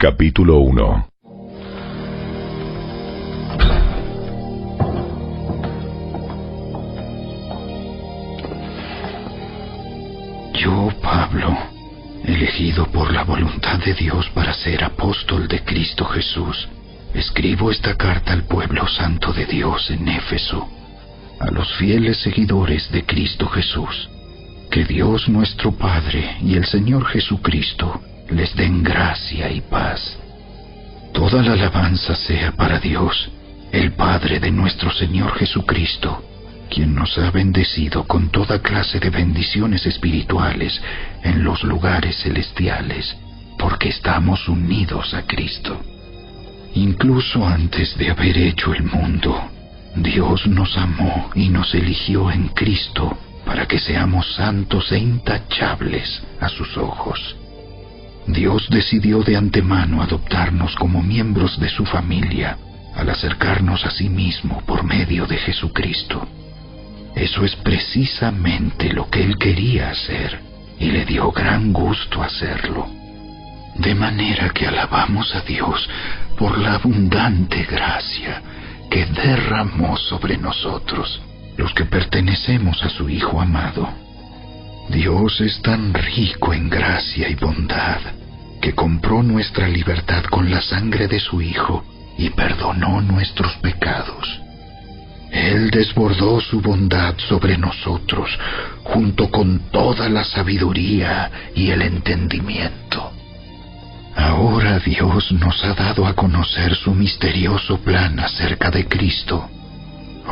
Capítulo 1. Yo, Pablo, elegido por la voluntad de Dios para ser apóstol de Cristo Jesús, escribo esta carta al pueblo santo de Dios en Éfeso, a los fieles seguidores de Cristo Jesús. Que Dios nuestro Padre y el Señor Jesucristo les den gracia y paz. Toda la alabanza sea para Dios, el Padre de nuestro Señor Jesucristo, quien nos ha bendecido con toda clase de bendiciones espirituales en los lugares celestiales, porque estamos unidos a Cristo. Incluso antes de haber hecho el mundo, Dios nos amó y nos eligió en Cristo para que seamos santos e intachables a sus ojos. Dios decidió de antemano adoptarnos como miembros de su familia al acercarnos a sí mismo por medio de Jesucristo. Eso es precisamente lo que Él quería hacer y le dio gran gusto hacerlo. De manera que alabamos a Dios por la abundante gracia que derramó sobre nosotros, los que pertenecemos a su Hijo amado. Dios es tan rico en gracia y bondad que compró nuestra libertad con la sangre de su Hijo y perdonó nuestros pecados. Él desbordó su bondad sobre nosotros junto con toda la sabiduría y el entendimiento. Ahora Dios nos ha dado a conocer su misterioso plan acerca de Cristo,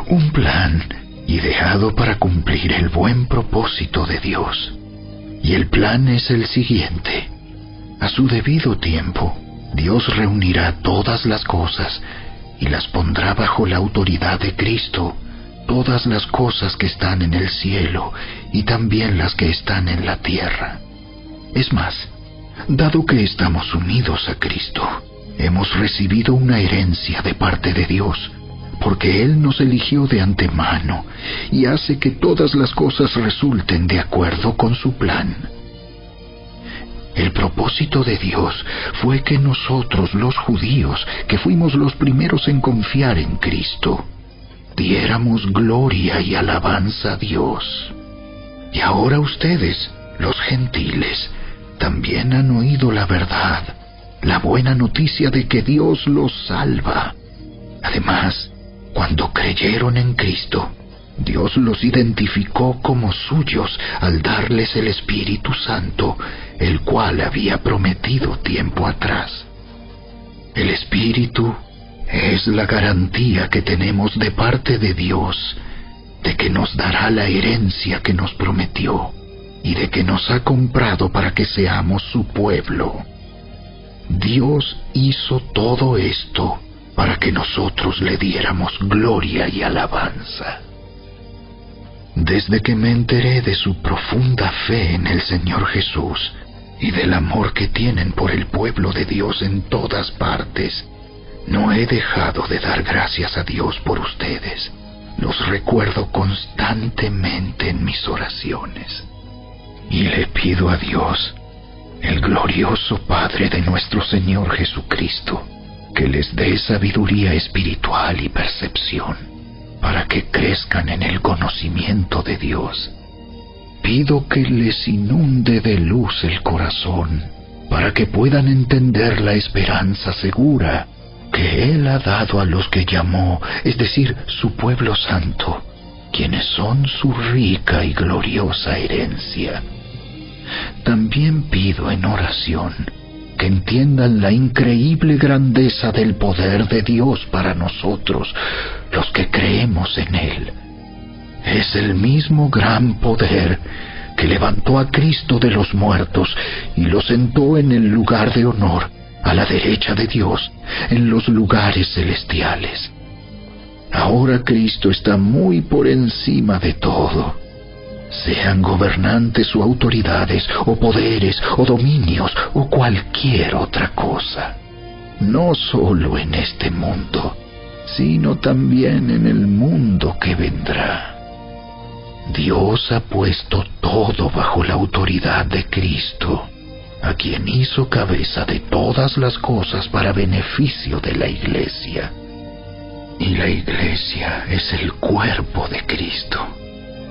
un plan ideado para cumplir el buen propósito de Dios. Y el plan es el siguiente: a su debido tiempo, Dios reunirá todas las cosas y las pondrá bajo la autoridad de Cristo, todas las cosas que están en el cielo y también las que están en la tierra. Es más, dado que estamos unidos a Cristo, hemos recibido una herencia de parte de Dios, porque Él nos eligió de antemano y hace que todas las cosas resulten de acuerdo con su plan. El propósito de Dios fue que nosotros, los judíos, que fuimos los primeros en confiar en Cristo, diéramos gloria y alabanza a Dios. Y ahora ustedes, los gentiles, también han oído la verdad, la buena noticia de que Dios los salva. Además, cuando creyeron en Cristo, Dios los identificó como suyos al darles el Espíritu Santo, el cual había prometido tiempo atrás. El Espíritu es la garantía que tenemos de parte de Dios de que nos dará la herencia que nos prometió y de que nos ha comprado para que seamos su pueblo. Dios hizo todo esto para que nosotros le diéramos gloria y alabanza. Desde que me enteré de su profunda fe en el Señor Jesús y del amor que tienen por el pueblo de Dios en todas partes, no he dejado de dar gracias a Dios por ustedes. Los recuerdo constantemente en mis oraciones. Y le pido a Dios, el glorioso Padre de nuestro Señor Jesucristo, que les dé sabiduría espiritual y percepción, para que crezcan en el conocimiento de Dios. Pido que les inunde de luz el corazón, para que puedan entender la esperanza segura que Él ha dado a los que llamó, es decir, su pueblo santo, quienes son su rica y gloriosa herencia. También pido en oración que entiendan la increíble grandeza del poder de Dios para nosotros, los que creemos en Él. Es el mismo gran poder que levantó a Cristo de los muertos y lo sentó en el lugar de honor, a la derecha de Dios, en los lugares celestiales. Ahora Cristo está muy por encima de todo. Sean gobernantes o autoridades, o poderes, o dominios, o cualquier otra cosa. No solo en este mundo, sino también en el mundo que vendrá. Dios ha puesto todo bajo la autoridad de Cristo. a quien hizo cabeza de todas las cosas para beneficio de la Iglesia. Y la Iglesia es el cuerpo de Cristo.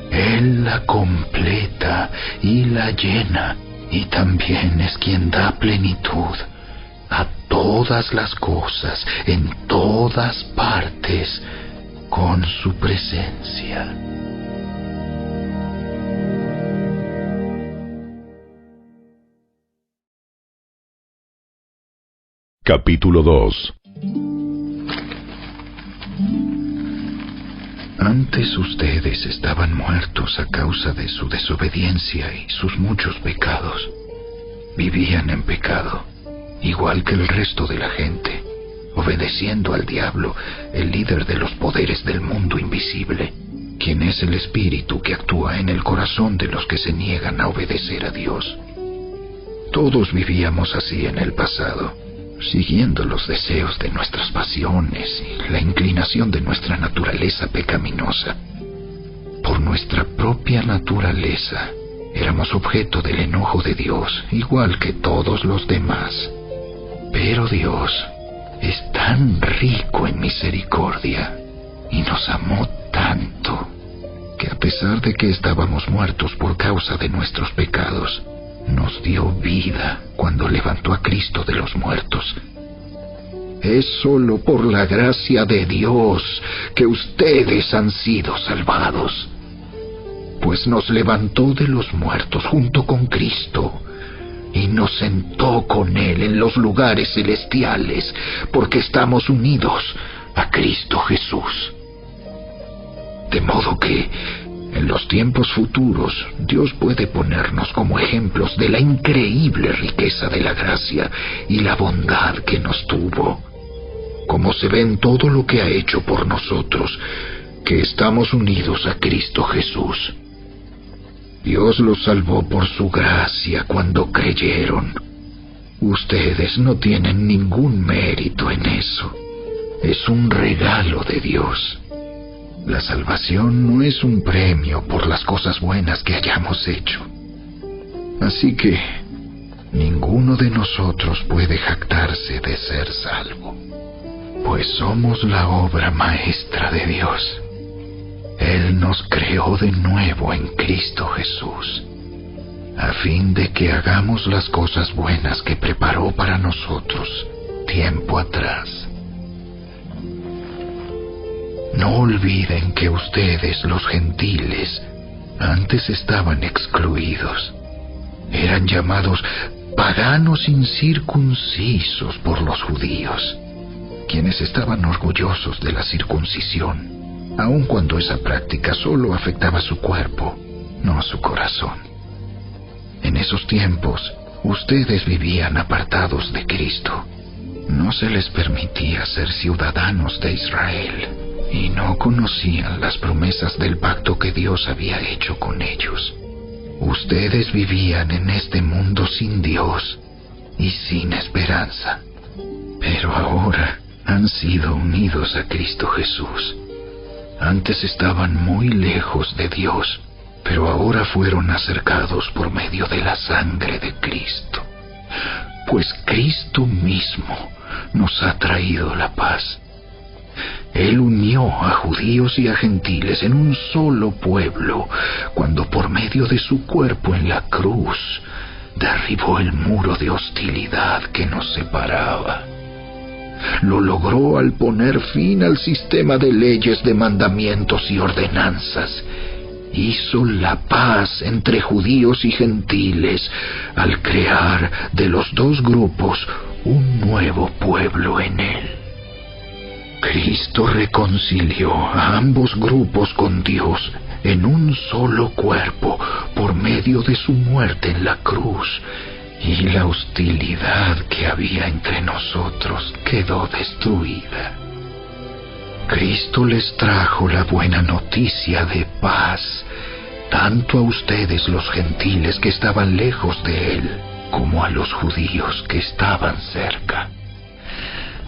Él la completa y la llena, y también es quien da plenitud a todas las cosas, en todas partes, con su presencia. Capítulo 2. Antes ustedes estaban muertos a causa de su desobediencia y sus muchos pecados. Vivían en pecado, igual que el resto de la gente, obedeciendo al diablo, el líder de los poderes del mundo invisible, quien es el espíritu que actúa en el corazón de los que se niegan a obedecer a Dios. Todos vivíamos así en el pasado, siguiendo los deseos de nuestras pasiones y la inclinación de nuestra naturaleza pecaminosa. Por nuestra propia naturaleza, éramos objeto del enojo de Dios, igual que todos los demás. Pero Dios es tan rico en misericordia y nos amó tanto que, a pesar de que estábamos muertos por causa de nuestros pecados, nos dio vida cuando levantó a Cristo de los muertos. Es solo por la gracia de Dios que ustedes han sido salvados, pues nos levantó de los muertos junto con Cristo y nos sentó con Él en los lugares celestiales, porque estamos unidos a Cristo Jesús. De modo que en los tiempos futuros, Dios puede ponernos como ejemplos de la increíble riqueza de la gracia y la bondad que nos tuvo, como se ve en todo lo que ha hecho por nosotros, que estamos unidos a Cristo Jesús. Dios los salvó por su gracia cuando creyeron. Ustedes no tienen ningún mérito en eso. Es un regalo de Dios. La salvación no es un premio por las cosas buenas que hayamos hecho. Así que ninguno de nosotros puede jactarse de ser salvo, pues somos la obra maestra de Dios. Él nos creó de nuevo en Cristo Jesús, a fin de que hagamos las cosas buenas que preparó para nosotros tiempo atrás. No olviden que ustedes, los gentiles, antes estaban excluidos. Eran llamados paganos incircuncisos por los judíos, quienes estaban orgullosos de la circuncisión, aun cuando esa práctica solo afectaba su cuerpo, no su corazón. En esos tiempos, ustedes vivían apartados de Cristo. No se les permitía ser ciudadanos de Israel, y no conocían las promesas del pacto que Dios había hecho con ellos. Ustedes vivían en este mundo sin Dios y sin esperanza, pero ahora han sido unidos a Cristo Jesús. Antes estaban muy lejos de Dios, pero ahora fueron acercados por medio de la sangre de Cristo, pues Cristo mismo nos ha traído la paz. Él unió a judíos y a gentiles en un solo pueblo, cuando por medio de su cuerpo en la cruz derribó el muro de hostilidad que nos separaba. Lo logró al poner fin al sistema de leyes, de mandamientos y ordenanzas. Hizo la paz entre judíos y gentiles al crear de los dos grupos un nuevo pueblo en él. Cristo reconcilió a ambos grupos con Dios en un solo cuerpo por medio de su muerte en la cruz, y la hostilidad que había entre nosotros quedó destruida. Cristo les trajo la buena noticia de paz, tanto a ustedes los gentiles que estaban lejos de Él, como a los judíos que estaban cerca.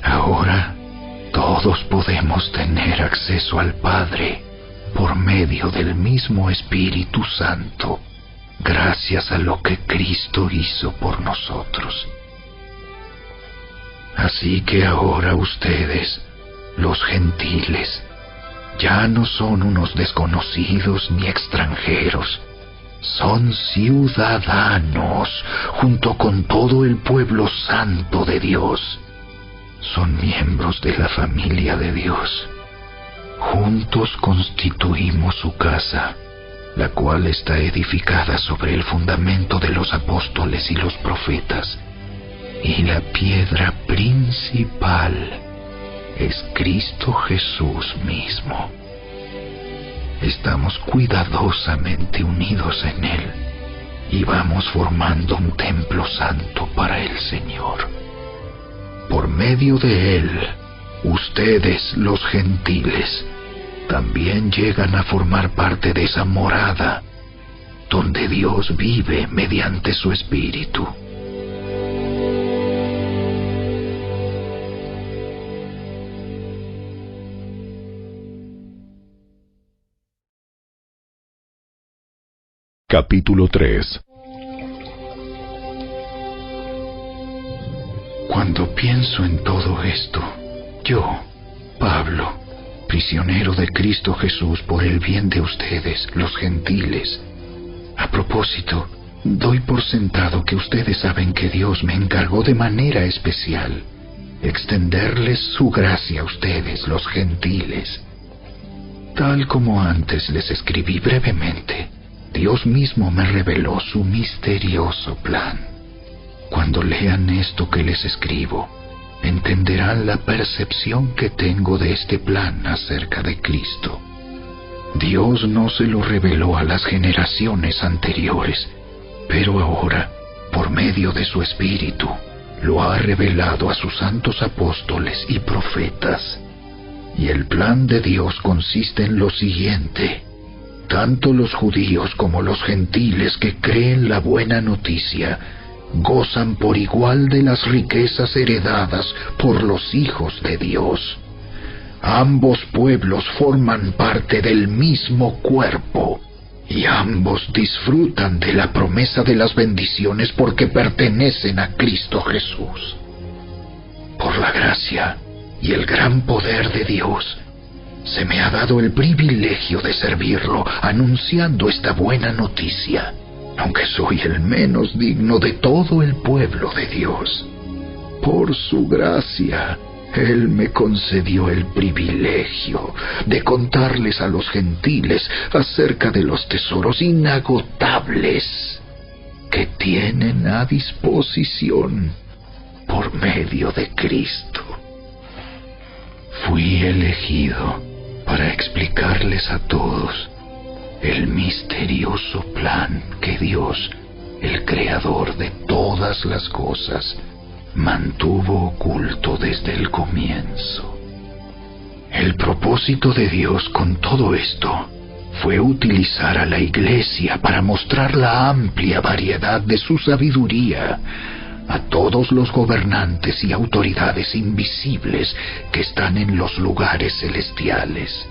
Ahora todos podemos tener acceso al Padre por medio del mismo Espíritu Santo, gracias a lo que Cristo hizo por nosotros. Así que ahora ustedes, los gentiles, ya no son unos desconocidos ni extranjeros, son ciudadanos junto con todo el pueblo santo de Dios. Son miembros de la familia de Dios. Juntos constituimos su casa, la cual está edificada sobre el fundamento de los apóstoles y los profetas. Y la piedra principal es Cristo Jesús mismo. Estamos cuidadosamente unidos en Él y vamos formando un templo santo para el Señor. Por medio de Él, ustedes, los gentiles, también llegan a formar parte de esa morada donde Dios vive mediante su Espíritu. Capítulo 3. Cuando pienso en todo esto, yo, Pablo, prisionero de Cristo Jesús por el bien de ustedes, los gentiles. A propósito, doy por sentado que ustedes saben que Dios me encargó de manera especial extenderles su gracia a ustedes, los gentiles. Tal como antes les escribí brevemente, Dios mismo me reveló su misterioso plan. Cuando lean esto que les escribo, entenderán la percepción que tengo de este plan acerca de Cristo. Dios no se lo reveló a las generaciones anteriores, pero ahora, por medio de su Espíritu, lo ha revelado a sus santos apóstoles y profetas. Y el plan de Dios consiste en lo siguiente: tanto los judíos como los gentiles que creen la buena noticia gozan por igual de las riquezas heredadas por los hijos de Dios. Ambos pueblos forman parte del mismo cuerpo y ambos disfrutan de la promesa de las bendiciones porque pertenecen a Cristo Jesús. Por la gracia y el gran poder de Dios, se me ha dado el privilegio de servirlo anunciando esta buena noticia, aunque soy el menos digno de todo el pueblo de Dios. Por su gracia, Él me concedió el privilegio de contarles a los gentiles acerca de los tesoros inagotables que tienen a disposición por medio de Cristo. Fui elegido para explicarles a todos el misterioso plan que Dios, el Creador de todas las cosas, mantuvo oculto desde el comienzo. El propósito de Dios con todo esto fue utilizar a la Iglesia para mostrar la amplia variedad de su sabiduría a todos los gobernantes y autoridades invisibles que están en los lugares celestiales.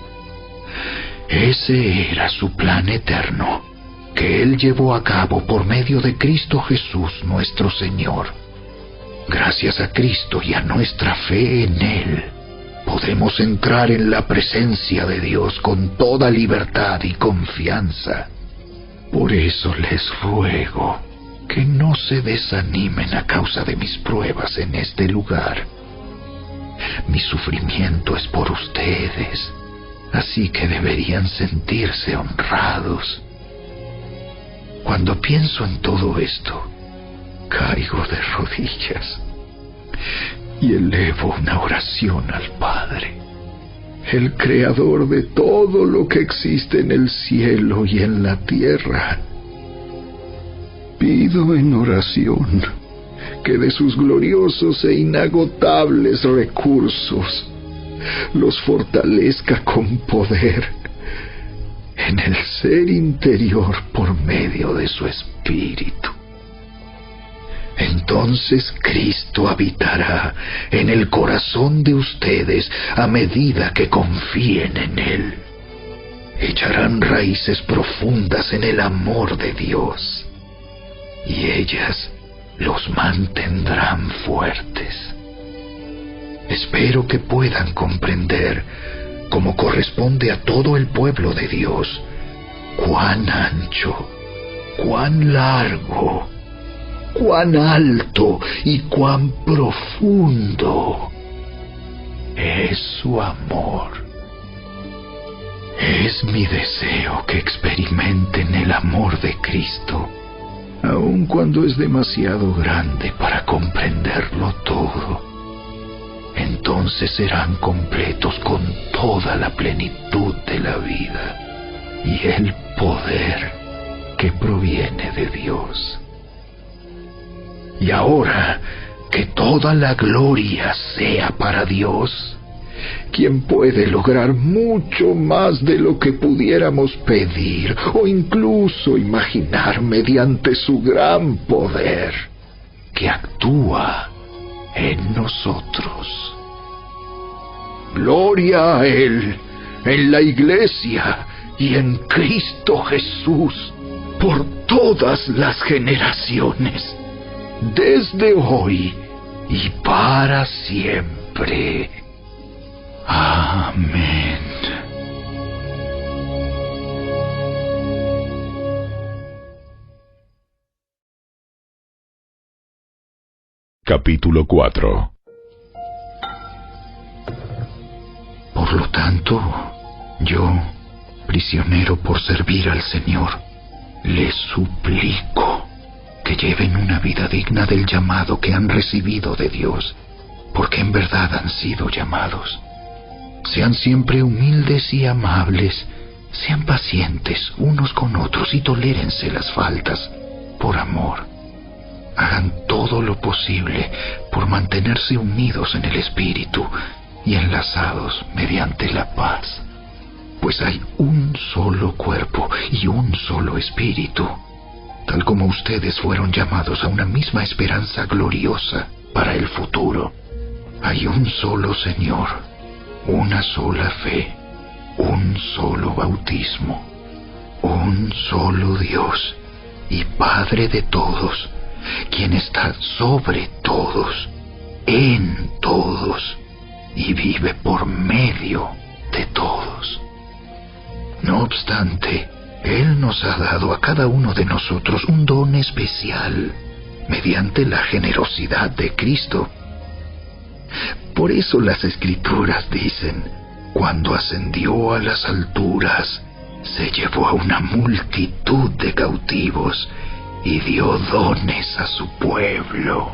Ese era su plan eterno, que Él llevó a cabo por medio de Cristo Jesús nuestro Señor. Gracias a Cristo y a nuestra fe en Él, podemos entrar en la presencia de Dios con toda libertad y confianza. Por eso les ruego que no se desanimen a causa de mis pruebas en este lugar. Mi sufrimiento es por ustedes, así que deberían sentirse honrados. Cuando pienso en todo esto, caigo de rodillas y elevo una oración al Padre, el Creador de todo lo que existe en el cielo y en la tierra. Pido en oración que de sus gloriosos e inagotables recursos los fortalezca con poder en el ser interior por medio de su Espíritu. Entonces Cristo habitará en el corazón de ustedes a medida que confíen en Él. Echarán raíces profundas en el amor de Dios. y ellas los mantendrán fuertes. Espero que puedan comprender, como corresponde a todo el pueblo de Dios, cuán ancho, cuán largo, cuán alto y cuán profundo es su amor. Es mi deseo que experimenten el amor de Cristo, aun cuando es demasiado grande para comprenderlo todo. Entonces serán completos con toda la plenitud de la vida y el poder que proviene de Dios. Y ahora, que toda la gloria sea para Dios, quien puede lograr mucho más de lo que pudiéramos pedir o incluso imaginar mediante su gran poder, que actúa en nosotros. Gloria a Él, en la Iglesia y en Cristo Jesús, por todas las generaciones, desde hoy y para siempre. Amén. Capítulo 4. Por lo tanto, yo, prisionero por servir al Señor, les suplico que lleven una vida digna del llamado que han recibido de Dios, porque en verdad han sido llamados. Sean siempre humildes y amables, sean pacientes unos con otros y tolérense las faltas por amor. Hagan todo lo posible por mantenerse unidos en el Espíritu y enlazados mediante la paz, pues hay un solo cuerpo y un solo Espíritu, tal como ustedes fueron llamados a una misma esperanza gloriosa para el futuro. Hay un solo Señor, una sola fe, un solo bautismo, un solo Dios y Padre de todos, quien está sobre todos, en todos y vive por medio de todos. No obstante, Él nos ha dado a cada uno de nosotros un don especial mediante la generosidad de Cristo. Por eso las Escrituras dicen: cuando ascendió a las alturas, se llevó a una multitud de cautivos y dio dones a su pueblo.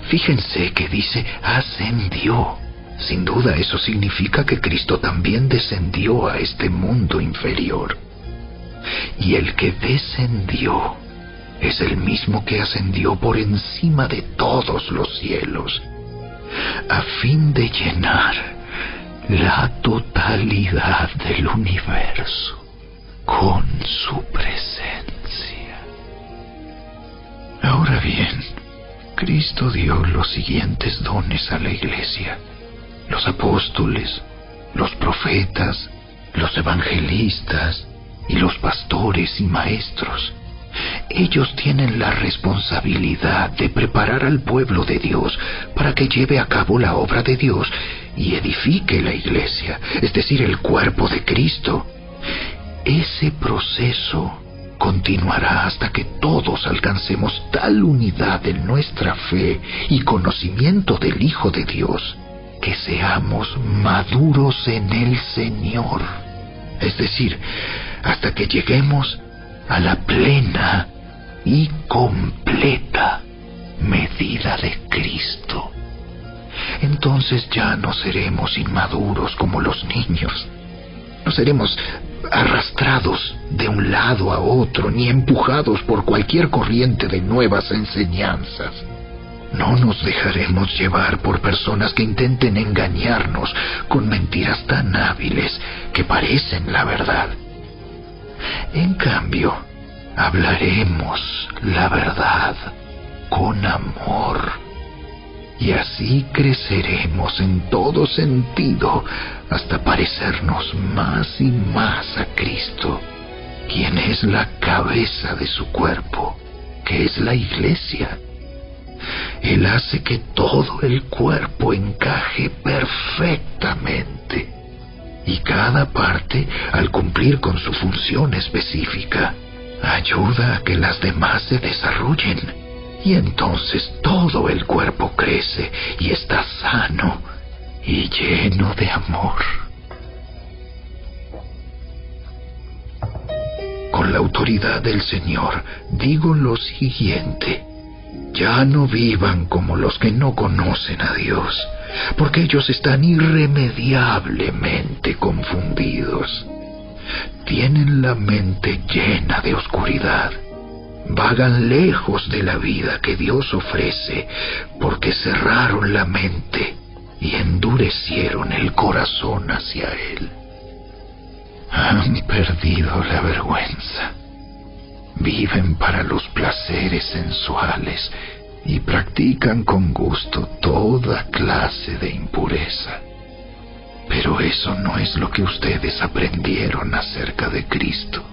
Fíjense que dice ascendió. Sin duda eso significa que Cristo también descendió a este mundo inferior. Y el que descendió es el mismo que ascendió por encima de todos los cielos, a fin de llenar la totalidad del universo con su presencia. Ahora bien, Cristo dio los siguientes dones a la Iglesia: los apóstoles, los profetas, los evangelistas y los pastores y maestros. Ellos tienen la responsabilidad de preparar al pueblo de Dios para que lleve a cabo la obra de Dios y edifique la Iglesia, es decir, el cuerpo de Cristo. Ese proceso continuará hasta que todos alcancemos tal unidad en nuestra fe y conocimiento del Hijo de Dios, que seamos maduros en el Señor, es decir, hasta que lleguemos a la plena y completa medida de Cristo. Entonces ya no seremos inmaduros como los niños, no seremos arrastrados de un lado a otro ni empujados por cualquier corriente de nuevas enseñanzas. No nos dejaremos llevar por personas que intenten engañarnos con mentiras tan hábiles que parecen la verdad. En cambio, hablaremos la verdad con amor, y así creceremos en todo sentido hasta parecernos más y más a Cristo, quien es la cabeza de su cuerpo, que es la iglesia. Él hace que todo el cuerpo encaje perfectamente, y cada parte, al cumplir con su función específica, ayuda a que las demás se desarrollen, y entonces todo el cuerpo crece y está sano y lleno de amor. Con la autoridad del Señor digo lo siguiente: ya no vivan como los que no conocen a Dios, porque ellos están irremediablemente confundidos. Tienen la mente llena de oscuridad. Vagan lejos de la vida que Dios ofrece, porque cerraron la mente y endurecieron el corazón hacia Él. Han perdido la vergüenza. Viven para los placeres sensuales y practican con gusto toda clase de impureza. Pero eso no es lo que ustedes aprendieron acerca de Cristo.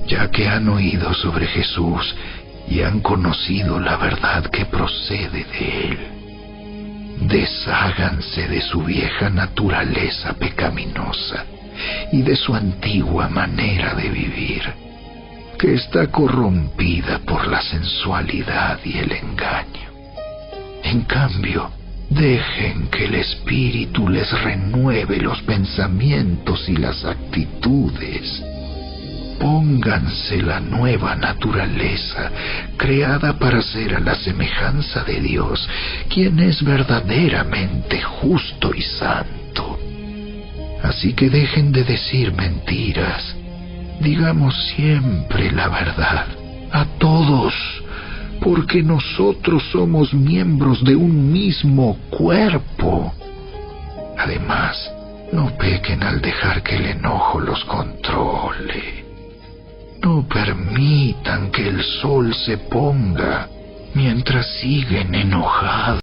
Ya que han oído sobre Jesús y han conocido la verdad que procede de Él, desháganse de su vieja naturaleza pecaminosa y de su antigua manera de vivir, que está corrompida por la sensualidad y el engaño. En cambio, dejen que el Espíritu les renueve los pensamientos y las actitudes. Pónganse la nueva naturaleza, creada para ser a la semejanza de Dios, quien es verdaderamente justo y santo. Así que dejen de decir mentiras. Digamos siempre la verdad a todos, porque nosotros somos miembros de un mismo cuerpo. Además, no pequen al dejar que el enojo los controle. No permitan que el sol se ponga mientras siguen enojados.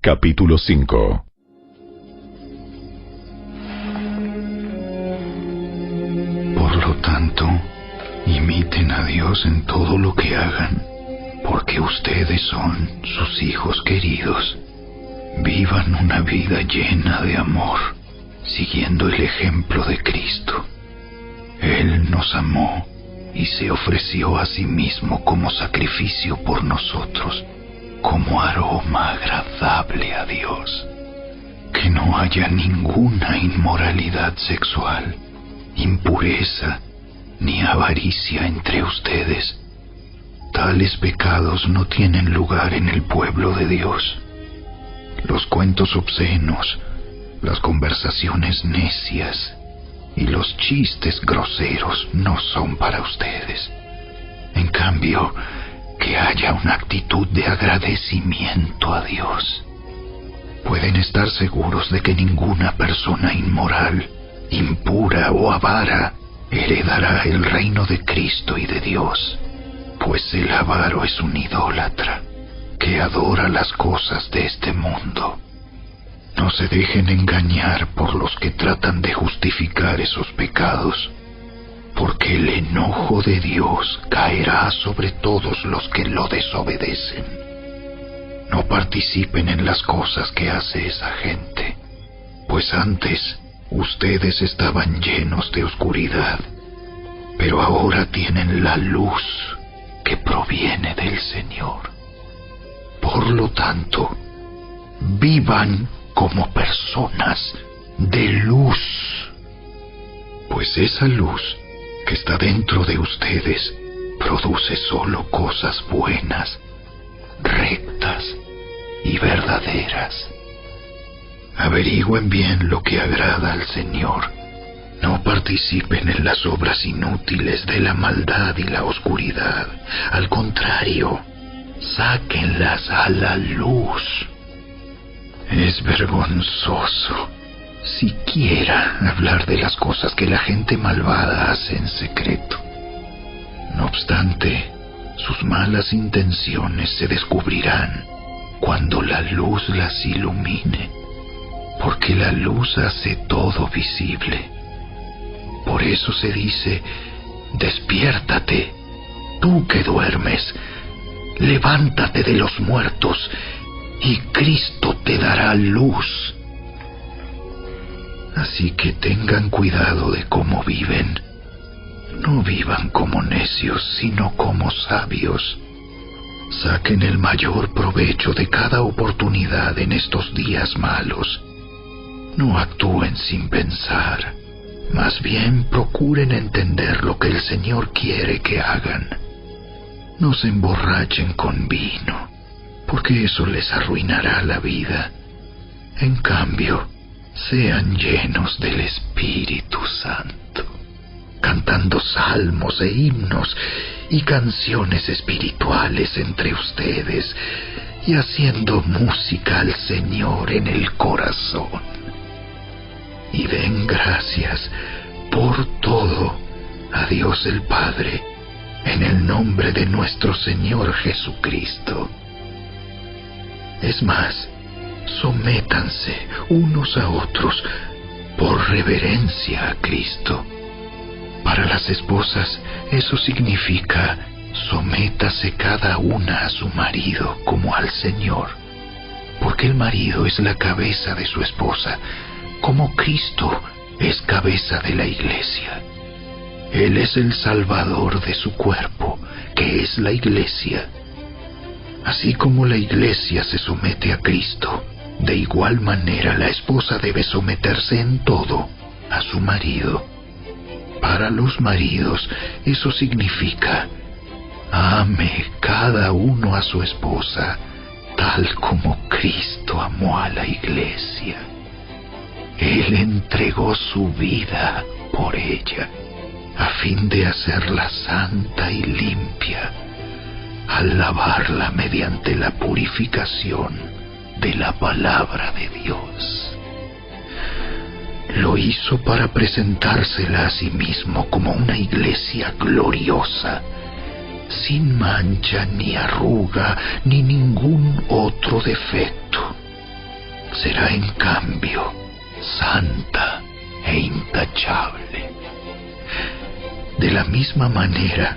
Capítulo 5. Por lo tanto, imiten a Dios en todo lo que hagan, porque ustedes son sus hijos queridos. Vivan una vida llena de amor, siguiendo el ejemplo de Cristo. Él nos amó y se ofreció a sí mismo como sacrificio por nosotros, como aroma agradable a Dios. Que no haya ninguna inmoralidad sexual, impureza, ni avaricia entre ustedes. Tales pecados no tienen lugar en el pueblo de Dios. Los cuentos obscenos, las conversaciones necias y los chistes groseros no son para ustedes. En cambio, que haya una actitud de agradecimiento a Dios. Pueden estar seguros de que ninguna persona inmoral, impura o avara heredará el reino de Cristo y de Dios, pues el avaro es un idólatra que adora las cosas de este mundo. No se dejen engañar por los que tratan de justificar esos pecados, porque el enojo de Dios caerá sobre todos los que lo desobedecen. No participen en las cosas que hace esa gente, pues antes ustedes estaban llenos de oscuridad, pero ahora tienen la luz que proviene del Señor. Por lo tanto, vivan como personas de luz, pues esa luz que está dentro de ustedes produce solo cosas buenas, rectas y verdaderas. Averigüen bien lo que agrada al Señor. No participen en las obras inútiles de la maldad y la oscuridad. Al contrario, sáquenlas a la luz. Es vergonzoso siquiera hablar de las cosas que la gente malvada hace en secreto. No obstante, sus malas intenciones se descubrirán cuando la luz las ilumine, porque la luz hace todo visible. Por eso se dice: despiértate, tú que duermes, levántate de los muertos, y Cristo te dará luz. Así que tengan cuidado de cómo viven. No vivan como necios, sino como sabios. Saquen el mayor provecho de cada oportunidad en estos días malos. No actúen sin pensar. Más bien procuren entender lo que el Señor quiere que hagan. No se emborrachen con vino, porque eso les arruinará la vida. En cambio, sean llenos del Espíritu Santo, cantando salmos e himnos y canciones espirituales entre ustedes, y haciendo música al Señor en el corazón. Y den gracias por todo a Dios el Padre, en el nombre de nuestro Señor Jesucristo. Es más, sométanse unos a otros por reverencia a Cristo. Para las esposas, eso significa: sométase cada una a su marido como al Señor, porque el marido es la cabeza de su esposa, como Cristo es cabeza de la Iglesia. Él es el Salvador de su cuerpo, que es la Iglesia. Así como la Iglesia se somete a Cristo, de igual manera la esposa debe someterse en todo a su marido. Para los maridos, eso significa: ame cada uno a su esposa, tal como Cristo amó a la Iglesia. Él entregó su vida por ella, a fin de hacerla santa y limpia, al lavarla mediante la purificación de la palabra de Dios. Lo hizo para presentársela a sí mismo como una iglesia gloriosa, sin mancha ni arruga ni ningún otro defecto. Será en cambio santa e intachable. De la misma manera,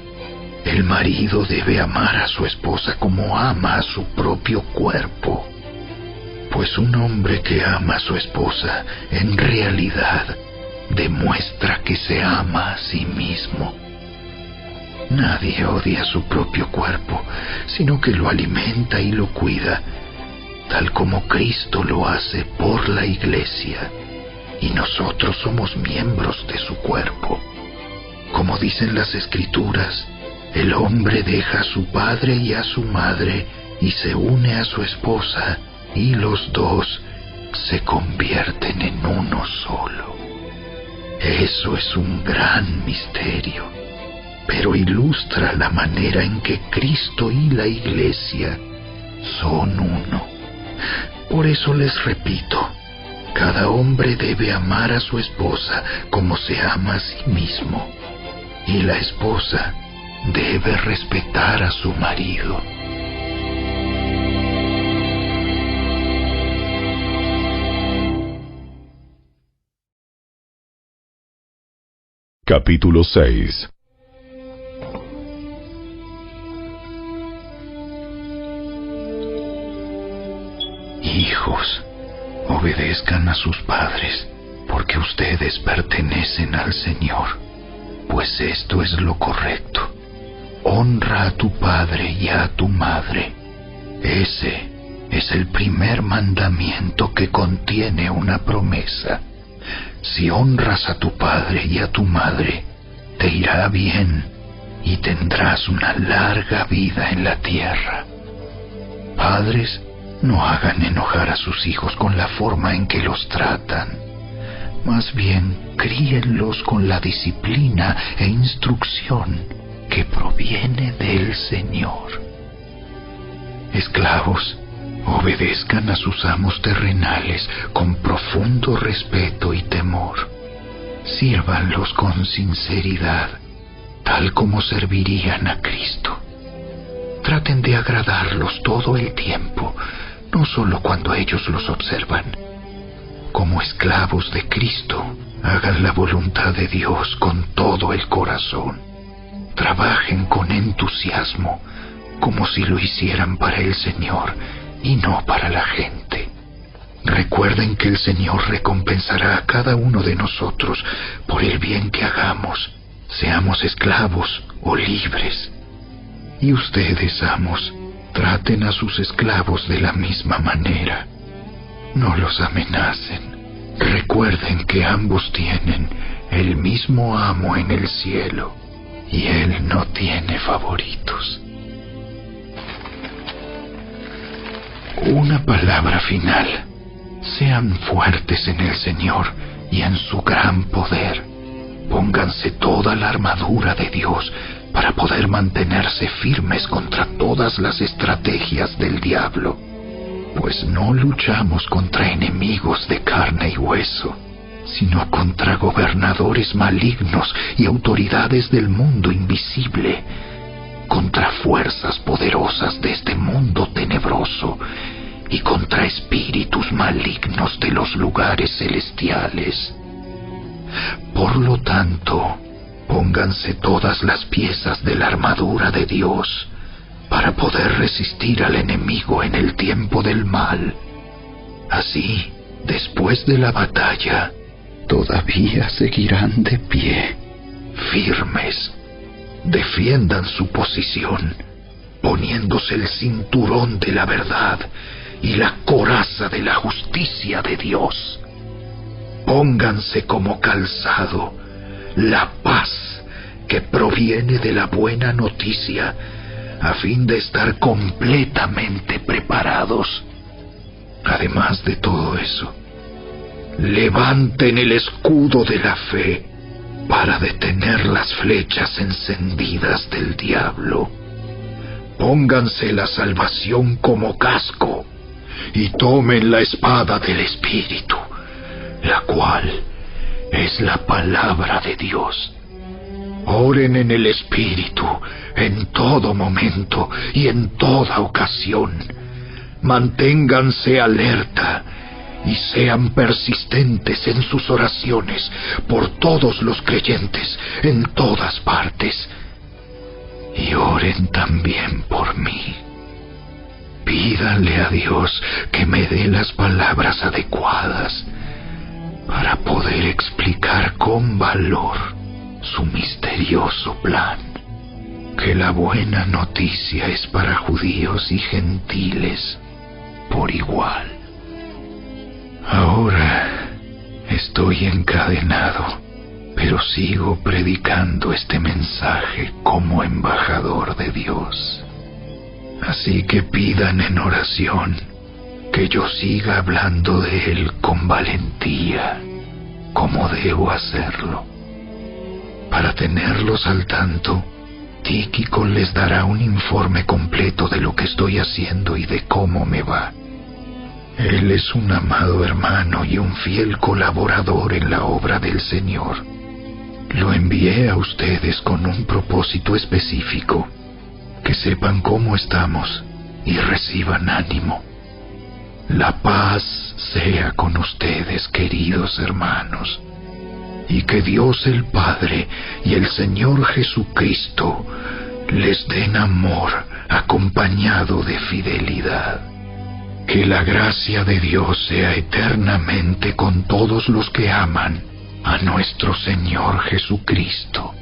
el marido debe amar a su esposa como ama a su propio cuerpo, pues un hombre que ama a su esposa en realidad demuestra que se ama a sí mismo. Nadie odia su propio cuerpo, sino que lo alimenta y lo cuida, tal como Cristo lo hace por la Iglesia, y nosotros somos miembros de su cuerpo. Como dicen las Escrituras, el hombre deja a su padre y a su madre y se une a su esposa, y los dos se convierten en uno solo. Eso es un gran misterio, pero ilustra la manera en que Cristo y la Iglesia son uno. Por eso les repito, cada hombre debe amar a su esposa como se ama a sí mismo, y la esposa debe respetar a su marido. Capítulo 6. Hijos, obedezcan a sus padres, porque ustedes pertenecen al Señor, pues esto es lo correcto. Honra a tu padre y a tu madre. Ese es el primer mandamiento que contiene una promesa. Si honras a tu padre y a tu madre, te irá bien y tendrás una larga vida en la tierra. Padres, no hagan enojar a sus hijos con la forma en que los tratan. Más bien, críenlos con la disciplina e instrucción que proviene del Señor. Esclavos, obedezcan a sus amos terrenales con profundo respeto y temor. Sírvanlos con sinceridad, tal como servirían a Cristo. Traten de agradarlos todo el tiempo, no solo cuando ellos los observan. Como esclavos de Cristo, hagan la voluntad de Dios con todo el corazón. Trabajen con entusiasmo, como si lo hicieran para el Señor y no para la gente. Recuerden que el Señor recompensará a cada uno de nosotros por el bien que hagamos, seamos esclavos o libres. Y ustedes, amos, traten a sus esclavos de la misma manera. No los amenacen. Recuerden que ambos tienen el mismo amo en el cielo, y Él no tiene favoritos. Una palabra final. Sean fuertes en el Señor y en su gran poder. Pónganse toda la armadura de Dios para poder mantenerse firmes contra todas las estrategias del diablo. Pues no luchamos contra enemigos de carne y hueso, sino contra gobernadores malignos y autoridades del mundo invisible, contra fuerzas poderosas de este mundo tenebroso y contra espíritus malignos de los lugares celestiales. Por lo tanto, pónganse todas las piezas de la armadura de Dios para poder resistir al enemigo en el tiempo del mal. Así, después de la batalla, todavía seguirán de pie, firmes. Defiendan su posición, poniéndose el cinturón de la verdad y la coraza de la justicia de Dios. Pónganse como calzado la paz que proviene de la buena noticia, a fin de estar completamente preparados. Además de todo eso, levanten el escudo de la fe para detener las flechas encendidas del diablo. Pónganse la salvación como casco y tomen la espada del Espíritu, la cual es la palabra de Dios. Oren en el Espíritu en todo momento y en toda ocasión. Manténganse alerta y sean persistentes en sus oraciones por todos los creyentes en todas partes. Y oren también por mí. Pídanle a Dios que me dé las palabras adecuadas para poder explicar con valor su misterioso plan, que la buena noticia es para judíos y gentiles por igual. Ahora estoy encadenado, pero sigo predicando este mensaje como embajador de Dios. Así que pidan en oración que yo siga hablando de Él con valentía cómo debo hacerlo. Para tenerlos al tanto, Tíquico les dará un informe completo de lo que estoy haciendo y de cómo me va. Él es un amado hermano y un fiel colaborador en la obra del Señor. Lo envié a ustedes con un propósito específico, que sepan cómo estamos y reciban ánimo. La paz sea con ustedes, queridos hermanos, y que Dios el Padre y el Señor Jesucristo les den amor acompañado de fidelidad. Que la gracia de Dios sea eternamente con todos los que aman a nuestro Señor Jesucristo.